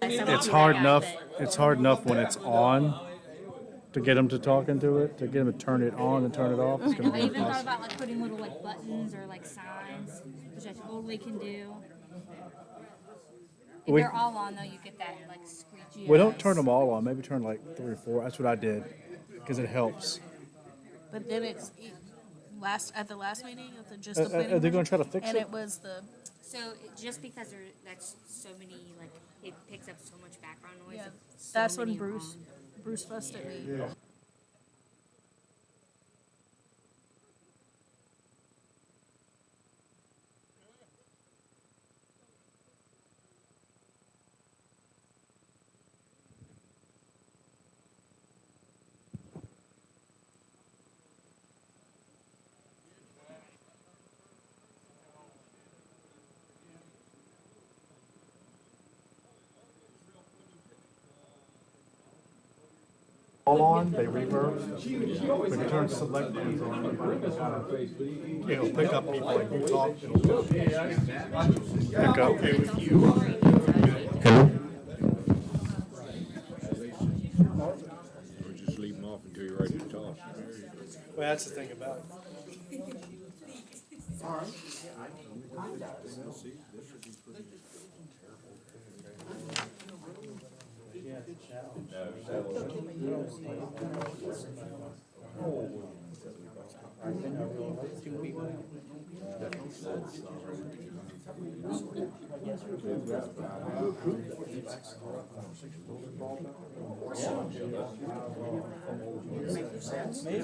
It's hard enough, it's hard enough when it's on to get them to talk into it, to get them to turn it on and turn it off. It's gonna I be even thought impossible. about like putting little like buttons or like signs, which I totally can do. If We- they're all on though, you get that like screechy. We don't turn them all on, maybe turn like 3 or 4. That's what I did, because it helps. But then it's at the last meeting, at the just the planning. Are they gonna commission, try to fix and it? it was the So just because that's so many like it picks up so much background noise. yeah. of so That's when many Bruce fussed at me. All on, they reverb. When you turn select ones on, it'll pick up people like you talk. It'll pick up. Or just leave them off until you're ready to talk. Well, that's the thing about it.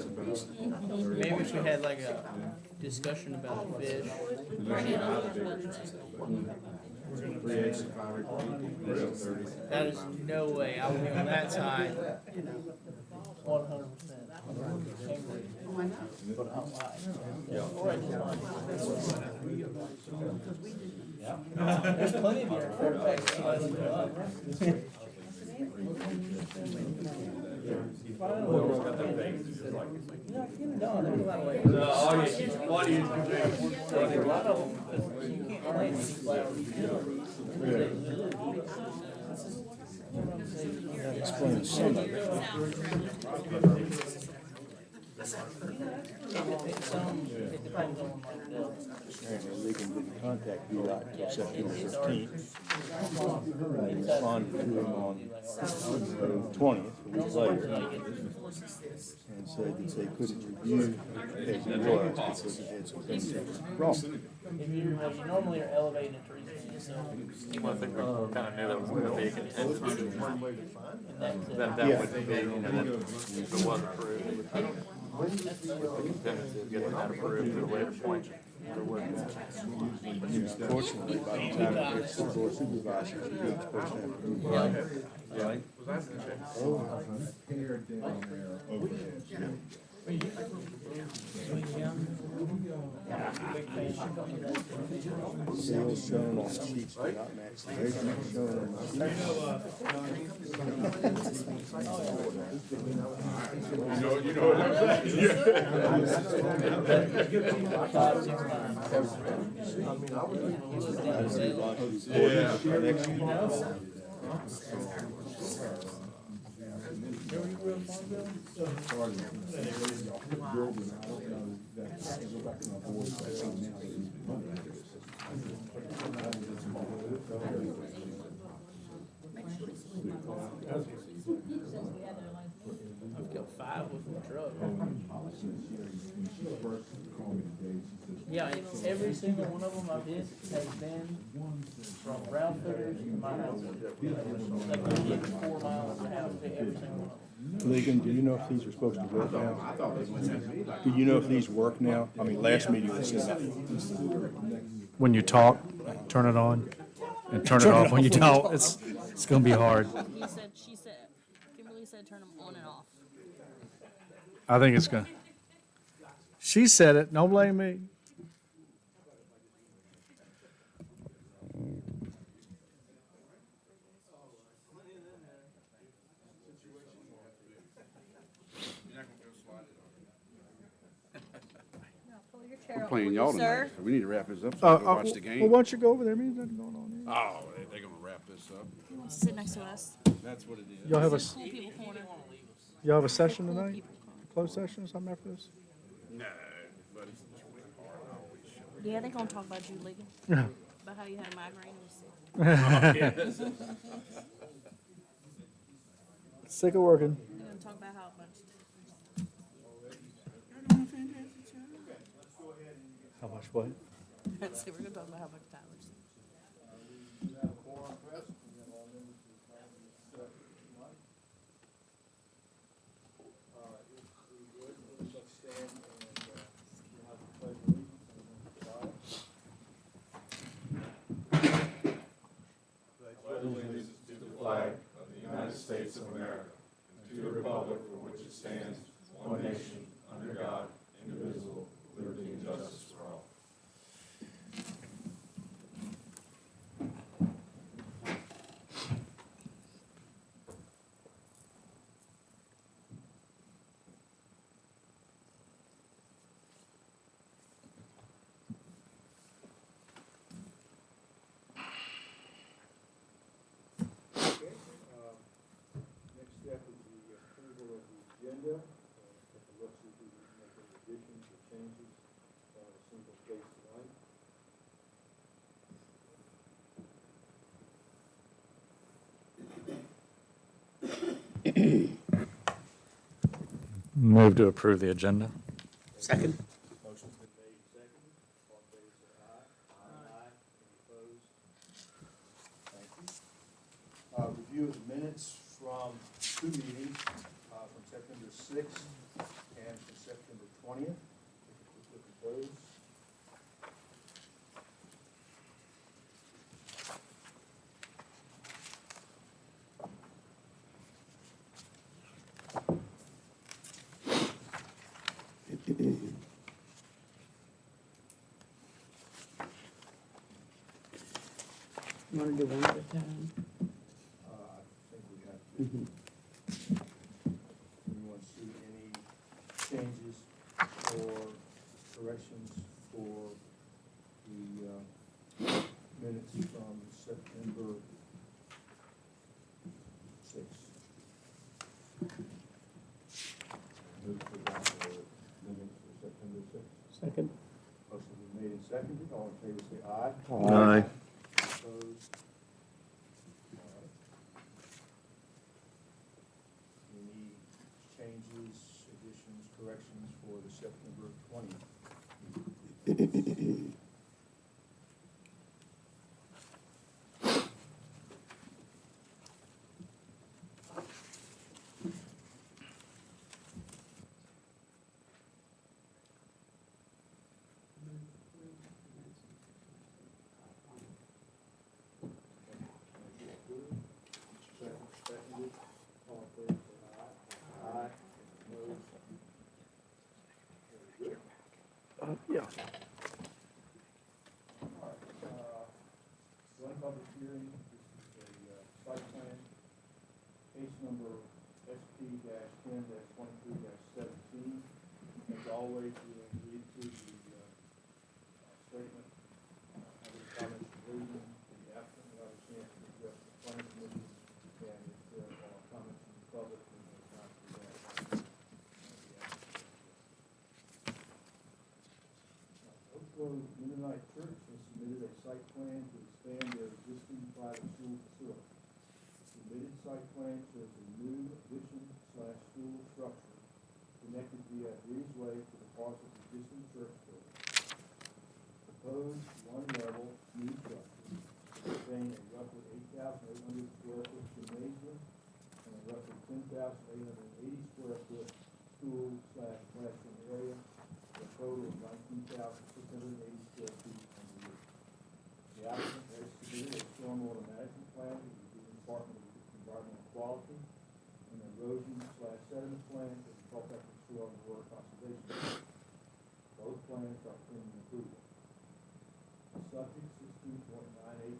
Maybe if we had like a discussion about the fish. That is no way. I will be on that side. 100%. There's plenty of your Fairfax size to go up. No, there's a lot of ways. A lot of them, you can't plant these flowers. Explain some of it. It depends on like the. Apparently they can get in contact you like till September 15th. And responded to him on the 20th, a week later, and said that they couldn't review as he was because he had some things that were wrong. If you, like, you normally are elevating a tree stand, so. Well, I think we kind of knew that was going to be a contentious, And that Yeah. would be, that if it was approved, it would be the contingency of getting that approved at a later point. Fortunately, by the time it gets to the board of supervisors, you're supposed to have to move on. Right? Sales shown on sheets do not match the measurement shown on the sheet. I've got 5 with the truck. Yeah, and every single one of them I've hit has been from round footers to my house. Like, we get 4 miles a house to every single one of them. Ligon, do you know if these are supposed to work now? Do you know if these work now? I mean, last meeting it said. When you talk, turn it on, and turn it off when you don't. It's gonna be hard. She said, Kimberly said turn them on and off. I think it's gonna. She said it, don't blame me. Pull your chair We're up, playing will y'all you, tonight, sir? so we need to wrap this up so we can go watch the Well, game. why don't you go over there? Maybe nothing going on here. Oh, They're gonna wrap this up. He wants to sit next to us. That's what it is. Y'all have a, Cool people corner. y'all have a session Cool tonight? people corner. Closed session or something after this? No, but it's hard, I always show. Yeah, they're gonna talk about you, Ligon. Yeah. About how you had a migraine and was sick. Sick of working. They're gonna talk about how much. How much what? So we're gonna talk about how much Tyler's. Flag of the United States of America, and to the republic for which it stands, one nation, under God, indivisible, with liberty and justice for all. Next step is the approval of the agenda. Take a look, see if we need to make any additions or changes on a single case tonight. Move to approve the agenda. Second. Motion's been made and seconded. All in favor, say aye. Aye. Any opposed? Thank you. Review of the minutes from two meetings, from September 6th and from September 20th. Take a quick look at those. You want to do one at a time? I think we have to. Anyone see any changes or corrections for the minutes from September 6th? Move to adopt the minutes for September 6th. Second. Motion been made and seconded. All in favor, say aye. Aye. Opposed? All right. Any changes, additions, corrections for the September 20th? Seconded. All in favor, say aye. Aye. Opposed? Very good. Yeah. All right, one public hearing, this is a site plan, case number SP-10-23-17. As always, we will read through the statement, have any comments from Leland, the applicant will have a chance to address the planning committee, and if there are comments from the public, we will have time for that. Oak Grove Mennonite Church has submitted a site plan to expand their existing private school facility. The submitted site plan shows a new addition/school structure connected via breezeway to the parcel's existing church building. Proposed one-level new structure will contain a roughly 8,800 square foot gymnasium and a roughly 10,880 square foot school/classroom area, a total of 19,680 square feet on the roof. The applicant has submitted a stormwater management plan to the Department of Environmental Quality and an erosion/sediment plan to the Culpeper Soil and Water Conservation District. Both plans are pending approval. The subject 16.98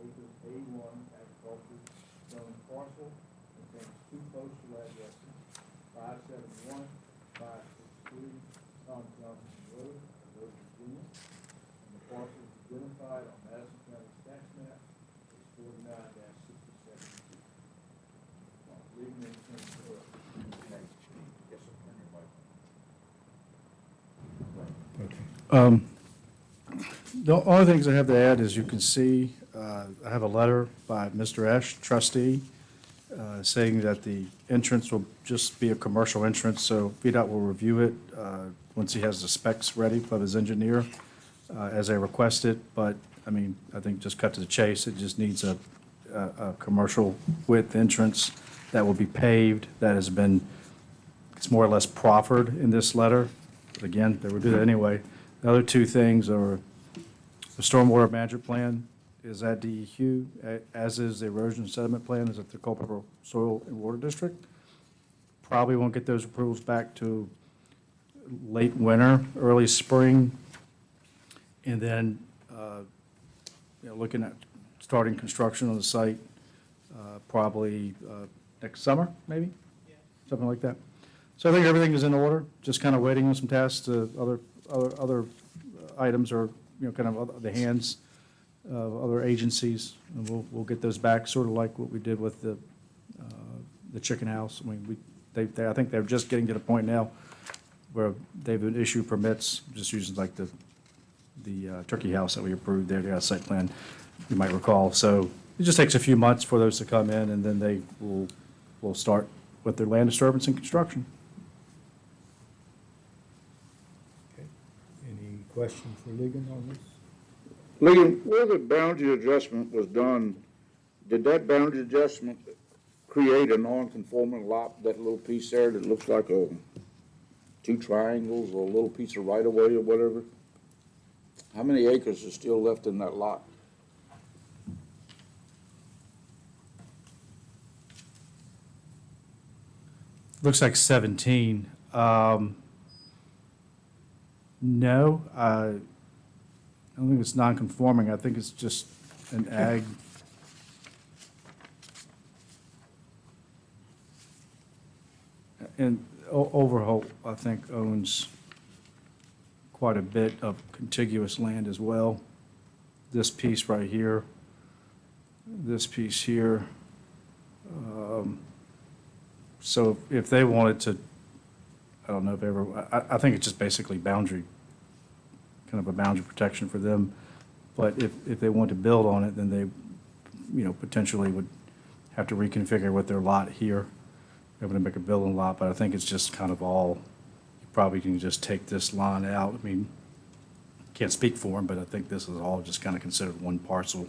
acres A1 agriculture zone parcel contains two postal addresses, 571, 563 Tom Johnson Road, Virginia. And the parcel is identified on Madison County tax map as 49 The only things I have to add is you can see, I have a letter by Mr. Esch, trustee, saying that the entrance will just be a commercial entrance, so VDOT will review it once he has the specs ready of his engineer as they request it. But, I mean, I think just cut to the chase, it just needs a commercial width entrance that will be paved, that has been, it's more or less proffered in this letter. But again, they will do that anyway. The other two things are the stormwater management plan is at DEQ, as is the erosion sediment plan, is at the Culpeper Soil and Water District. Probably won't get those approvals back to late winter, early spring. And then, looking at starting construction on the site, probably next summer, maybe? Something like that. So I think everything is in order, just kind of waiting on some tasks, other items are, kind of the hands of other agencies, and we'll get those back, sort of like what we did with the chicken house. I mean, I think they're just getting to the point now where they've been issued permits, just using like the turkey house that we approved there, the site plan, you might recall. So it just takes a few months for those to come in, and then they will start with their land disturbance and construction. Okay. Any question for Ligon on this? Ligon, where the boundary adjustment was done, did that boundary adjustment create a non-conforming lot, that little piece there that looks like two triangles or a little piece of right-of-way or whatever? How many acres is still left in that lot? Looks like 17. No, I don't think it's non-conforming. I think it's just an ag. And Overholt, I think, owns quite a bit of contiguous land as well. This piece right here, this piece here. So if they wanted to, I don't know if ever, I think it's just basically boundary, kind of a boundary protection for them. But if they want to build on it, then they, potentially would have to reconfigure with their lot here. They're going to make a building lot, but I think it's just kind of all, you probably can just take this line out. I mean, can't speak for them, but I think this is all just kind of considered one parcel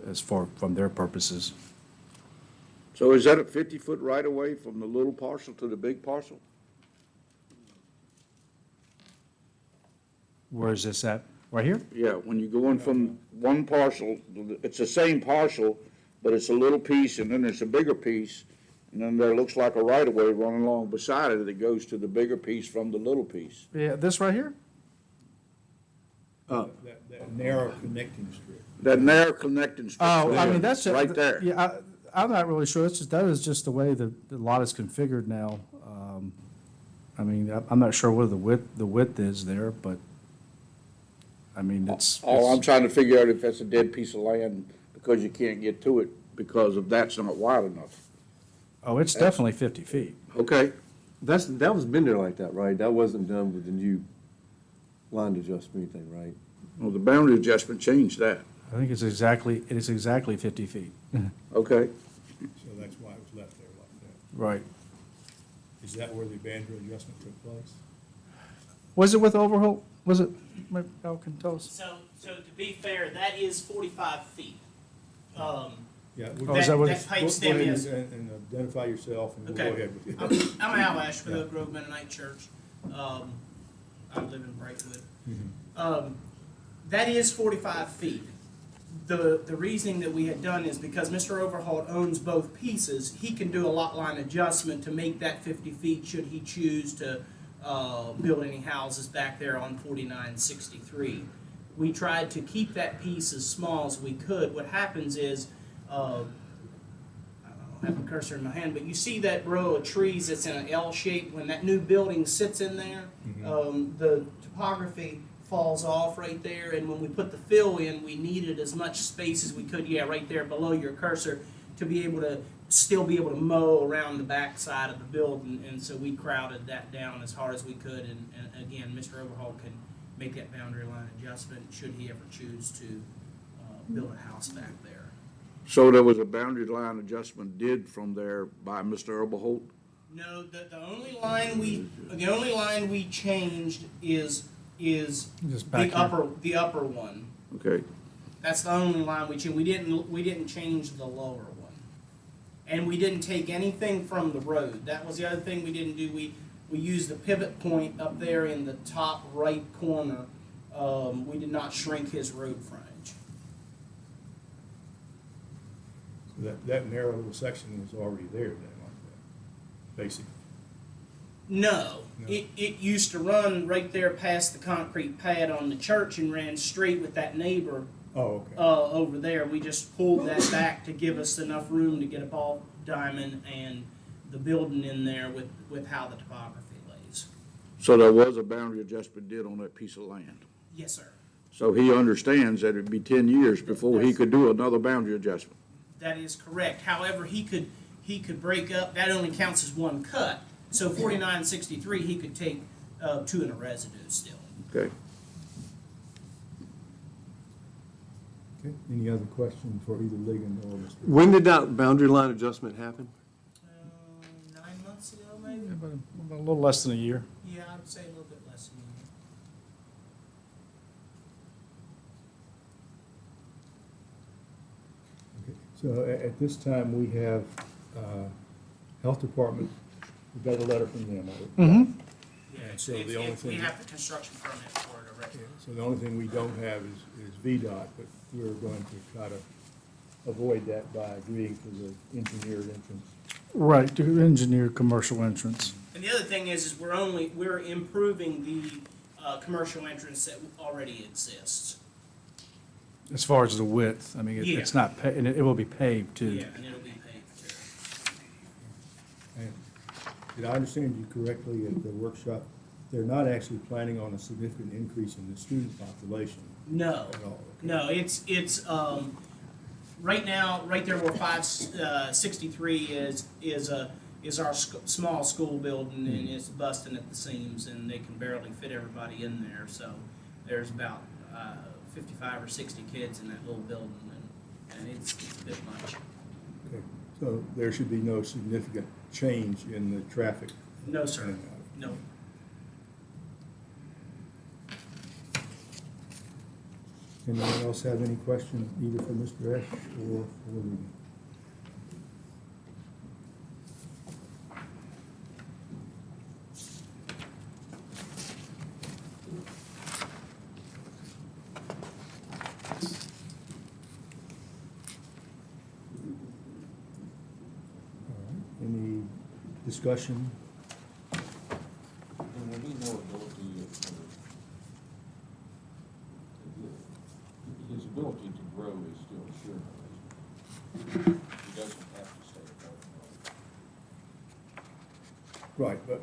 as far from their purposes. So is that a 50-foot right-of-way from the little parcel to the big parcel? Where is this at? Right here? Yeah, when you go in from one parcel, it's the same parcel, but it's a little piece, and then there's a bigger piece, and then there looks like a right-of-way running along beside it that goes to the bigger piece from the little piece. Yeah, this right here? That narrow connecting strip. That narrow connecting strip. Oh, I mean, that's right there. Yeah, I'm not really sure. That is just the way the lot is configured now. I mean, I'm not sure what the width is there, but I mean, it's. I'm trying to figure out if that's a dead piece of land because you can't get to it because of that's not wide enough. Oh, it's definitely 50 feet. Okay. That was been there like that, right? That wasn't done with the new line adjustment, anything, right? Well, the boundary adjustment changed that. I think it is exactly 50 feet. Okay. So that's why it was left there like that. Right. Is that where the boundary adjustment took place? Was it with Overholt? Was it, Al can tell us? So to be fair, that is 45 feet. Yeah. Oh, is that what it's- That pipes Go them ahead in. and identify yourself, and we'll go Okay. ahead with you. I'm Al Ash with Oak Grove Mennonite Church. I live in Brightwood. That is 45 feet. The reasoning that we had done is because Mr. Overholt owns both pieces, he can do a lot line adjustment to make that 50 feet should he choose to build any houses back there on 4963. We tried to keep that piece as small as we could. What happens is, I don't have a cursor in my hand, but you see that row of trees that's in an L shape. When that new building sits in there, the topography falls off right there, and when we put the fill in, we needed as much space as we could, right there below your cursor, to be able to still be able to mow around the back side of the building, and so we crowded that down as hard as we could, and again, Mr. Overhaul make that boundary line adjustment, should he ever choose to build a house back there. So there was a boundary line adjustment did from there by Mr. Earlholt? No, the only line we changed is Just back here. the upper one. Okay, That's the only line we changed. We didn't change the lower one. And we didn't take anything from the road. That was the other thing we didn't do. We used the pivot point up there in the top right corner. We did not shrink his road frontage. That narrow little section was already there then, like that, basically. No, No. it used to run right there past the concrete pad on the church and ran straight with that neighbor Oh, okay. over there. We just pulled that back to give us enough room to get a ball diamond and the building in there with how the topography lays. so there was a boundary adjustment did on that piece of land. Yes, sir. So he understands that it'd be 10 years before he could do another boundary adjustment. That is correct. However, he could break up, that only counts as one cut. So 4963, he could take two in a residue still. Okay. Okay, any other questions for either Ligon or Mr.? When did that boundary line adjustment happen? 9 months ago, maybe? Yeah, about a little less than a year. Yeah, I'd say a little bit less than that. Okay, so at this time, we have, Health Department, we got a letter from them. Mm-hmm. Yeah, So the only we thing- have the construction permit for it already. So the only thing we don't have is VDOT, but we're going to try to avoid that by agreeing to the engineered entrance. Right, to engineer commercial entrance. And the other thing is we're improving the commercial entrance that already exists. As far as the width, I mean, Yeah. it's not, and it will be paved too. Yeah, and it'll be paved too. And did I understand you correctly at the workshop? They're not actually planning on a significant increase in the student population No, at all? okay? no, it's right now, right there where 563 is our small school building, and it's busting at the seams, and they can barely fit everybody in there. So there's about 55 or 60 kids in that little building, and it's a bit much. Okay, so there should be no significant change in the traffic? No, sir. in and out. No. Anyone else have any questions, either for Mr. Esch or for me? All right, any discussion? And we need more ability his ability to grow is still assured. He doesn't have to stay at home. Right, but,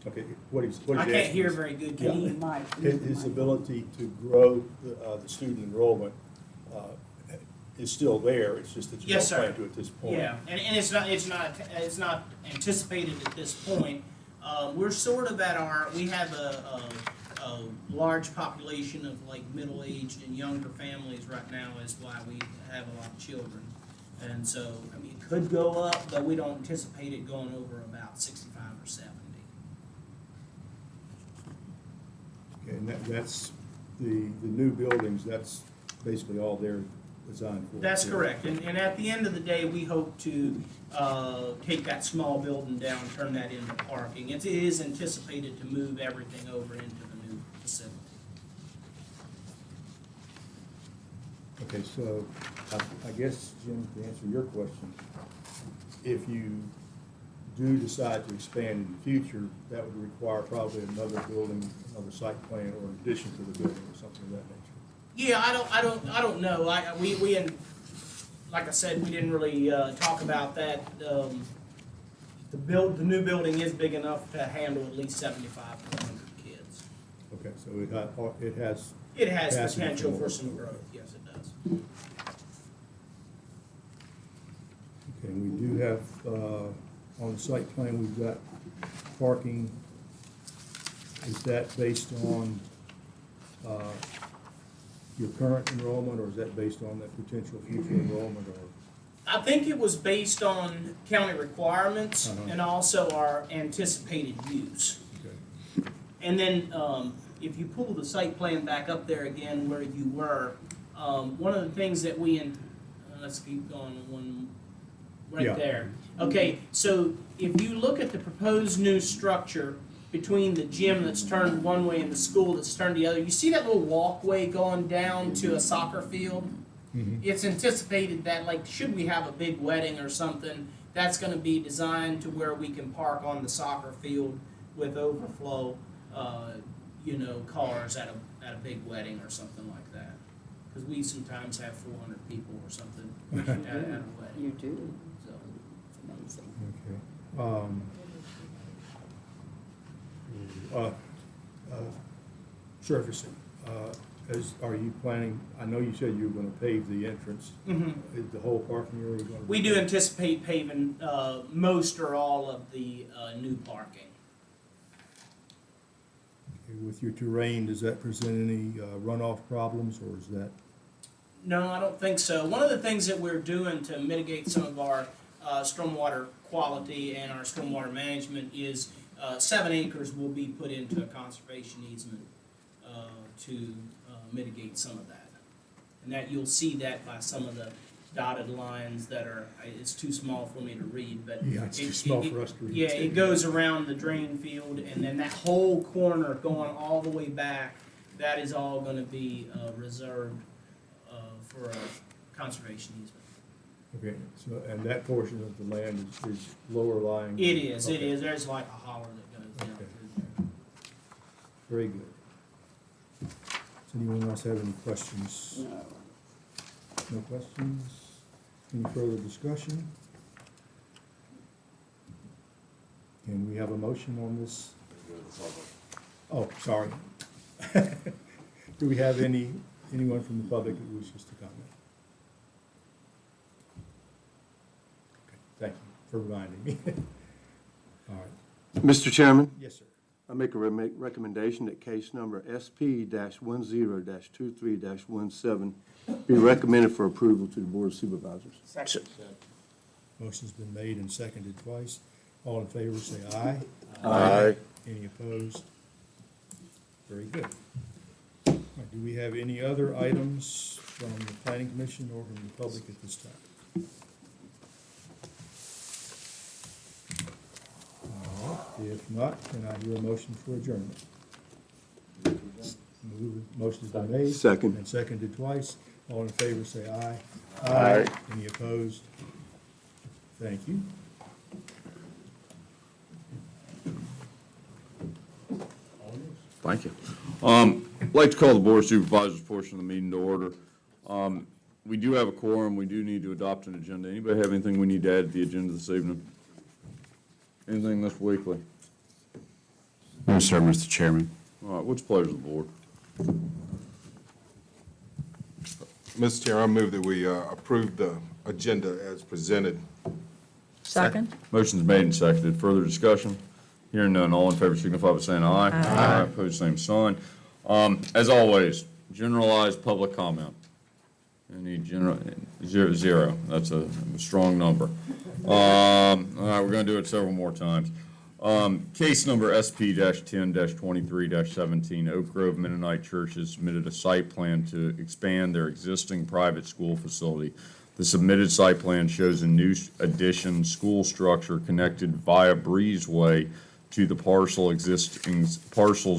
okay, what he's I asking can't hear is- very good. Yeah. Can you? Mike. His ability to grow the student enrollment is still there, it's just that you don't Yes, sir. plan to at this point. Yeah, and it's not anticipated at this point. We're sort of at we have a large population of like middle-aged and younger families right now is why we have a lot of children. And so, I mean, it could go up, but we don't anticipate it going over about 65 or 70. Okay, and that's, the new buildings, that's basically all they're designed for. That's correct, and at the end of the day, we hope to take that small building down, turn that into parking. It is anticipated to move everything over into the new facility. Okay, so I guess, Jim, to answer your question, if you do decide to expand in the future, that would require probably another building, another site plan, or an addition to the building or something of that nature. Yeah, I don't know. We like I said, we didn't really talk about that. The new building is big enough to handle at least 75 to 100 kids. Okay, so it has. It has capacity potential more. for some growth. Yes, it does. Okay, we do have, on the site plan, we've got parking. Is that based on your current enrollment, or is that based on that potential future enrollment, or? I think it was based on county requirements Uh-huh. and also our anticipated use. Okay. And then, if you pull the site plan back up there again where you were, one of the things that let's keep going, Yeah. right there. Okay, so if you look at the proposed new structure between the gym that's turned one way and the school that's turned the other, you see that little walkway going down to a soccer field? It's anticipated that, like, should we have a big wedding or something, that's gonna be designed to where we can park on the soccer field with overflow, cars at a big wedding or something like that. Cause we sometimes have 400 people or something at a wedding. You do, So, it's amazing. Okay. Surfacing, are you planning, I know you said you were gonna pave the entrance. Is the whole parking area gonna be? we do anticipate paving most or all of the new parking. With your terrain, does that present any runoff problems, or is that? No, I don't think so. One of the things that we're doing to mitigate some of our stormwater quality and our stormwater management is 7 acres will be put into a conservation easement to mitigate some of that. And that, you'll see that by some of the dotted lines that are, it's too small for me to read, but. Yeah, it's too small for us to read. Yeah, it goes around the drain field, and then that whole corner going all the way back, that is all gonna be reserved for a conservation easement. Okay, so, and that portion of the land is lower lying? It is, Okay. there's like a holler that goes down Okay. through there. Very good. Does anyone else have any questions? No. No questions? Any further discussion? Can we have a motion on this? Oh, sorry. Do we have anyone from the public who wishes to comment? Okay, thank you for reminding me. All right. Mr. Chairman, Yes, sir. I make a recommendation that case number SP-10-23-17 be recommended for approval to the Board of Supervisors. Motion's been made and seconded twice. All in favor, say aye. Aye. Any opposed? Very good. All right, do we have any other items from the planning commission or from the public at this time? All right, if not, can I hear a motion for adjournment? Motion's been made. Second. And seconded twice. All in favor, say aye. Aye. Any opposed? Thank you. Thank you. I'd like to call the Board of Supervisors portion of the meeting to order. We do have a quorum. We do need to adopt an agenda. Anybody have anything we need to add to the agenda this evening? Anything this weekly? No, sir, Mr. Chairman. All right, what's the pleasure of the board? Mr. Chair, I move that we approve the agenda as presented. Second? Motion's made and seconded. Further discussion? Hearing none, all in favor signify by saying aye. Aye. Opposed, same sign. As always, generalized public comment. Any zero. That's a strong number. All right, we're gonna do it several more times. Case number SP-10-23-17, Oak Grove Mennonite Church has submitted a site plan to expand their existing private school facility. The submitted site plan shows a new addition school structure connected via breezeway to the parcel's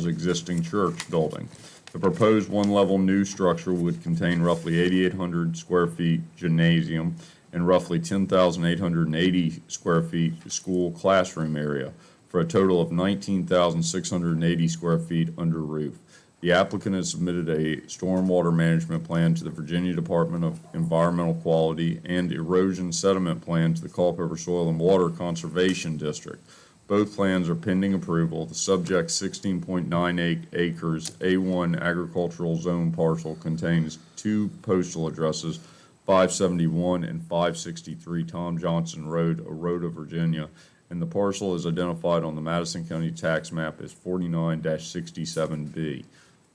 existing church building. The proposed one-level new structure would contain roughly 8,800 square feet gymnasium and roughly 10,880 square feet school classroom area, for a total of 19,680 square feet under roof. The applicant has submitted a stormwater management plan to the Virginia Department of Environmental Quality and erosion sediment plan to the Culpeper Soil and Water Conservation District. Both plans are pending approval. The subject 16.98 acres A1 agricultural zone parcel contains 2 postal addresses, 571 and 563 Tom Johnson Road, Arota, Virginia, and the parcel is identified on the Madison County tax map as 49-67B.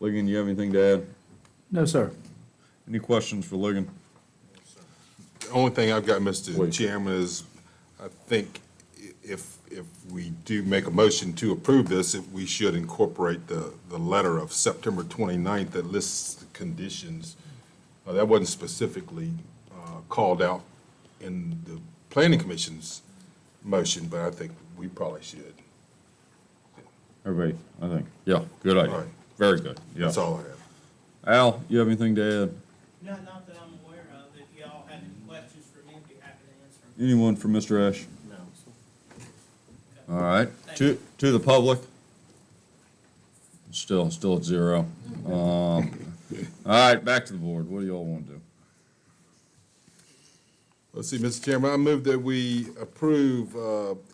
Ligon, you have anything to add? No, sir. Any questions for Ligon? The only thing I've got, Mr. Please. Chairman, is I think if we do make a motion to approve this, we should incorporate the letter of September 29th that lists the conditions. That wasn't specifically called out in the Planning Commission's motion, but I think we probably should. Everybody, I think, yeah, good All idea. right. Very good, yeah. That's all I have. Al, you have anything to add? Not that I'm aware of. If y'all have any questions for me, I'd be happy to answer them. Anyone for Mr. Ash? No. All right, to the public? Still at 0. All right, back to the board. What do y'all want to do? Let's see, Mr. Chairman, I move that we approve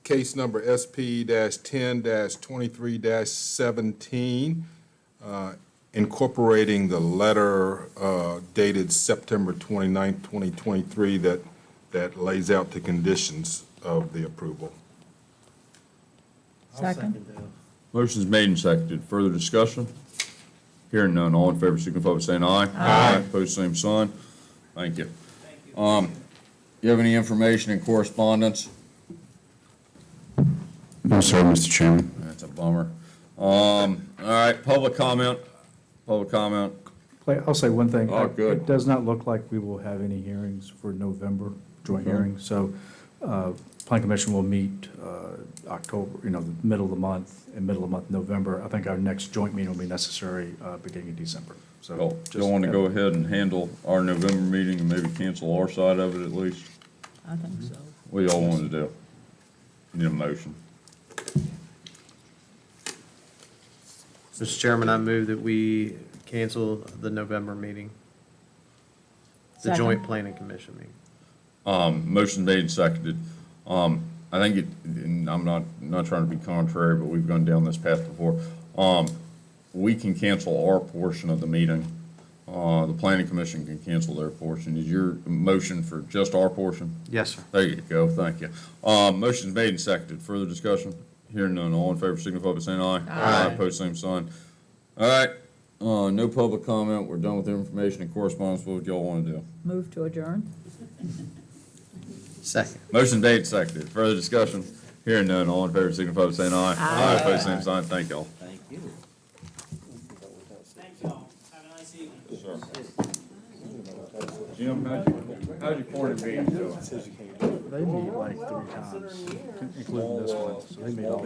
case number SP-10-23-17, incorporating the letter dated September 29th, 2023, that lays out the conditions of the approval. Second. Motion's made and seconded. Further discussion? Hearing none. All in favor, signify by saying aye. Aye. Opposed, same sign. Thank you. You have any information in correspondence? No, sir, Mr. Chairman. That's a bummer. All right, public comment. Public comment. Clay, I'll say one thing. Oh, good. It does not look like we will have any hearings for November, joint hearings. So Plan Commission will meet October, the middle of the month, November. I think our next joint meeting will be necessary beginning of December. So Y'all just want to go ahead and handle our November meeting and maybe cancel our side of it at least? I think so. What do y'all want to do? Need a motion. Mr. Chairman, I move that we cancel the November meeting, the Second. joint planning commission meeting. Motion made and seconded. I think it, and I'm not trying to be contrary, but we've gone down this path before. We can cancel our portion of the meeting. The planning commission can cancel their portion. Is your motion for just our portion? Yes, sir. There you go, thank you. Motion's made and seconded. Further discussion? Hearing none. All in favor, signify by saying aye. Aye. Opposed, same sign. All right, no public comment. We're done with information and correspondence. What would y'all want to do? Move to adjourn? Second. Motion made and seconded. Further discussion? Hearing none. All in favor, signify by saying aye. Aye. Opposed, same sign. Thank y'all. Thank y'all. Have a nice evening. Jim, how'd your corner meeting go? They meet like 3 times, including this one. So they meet all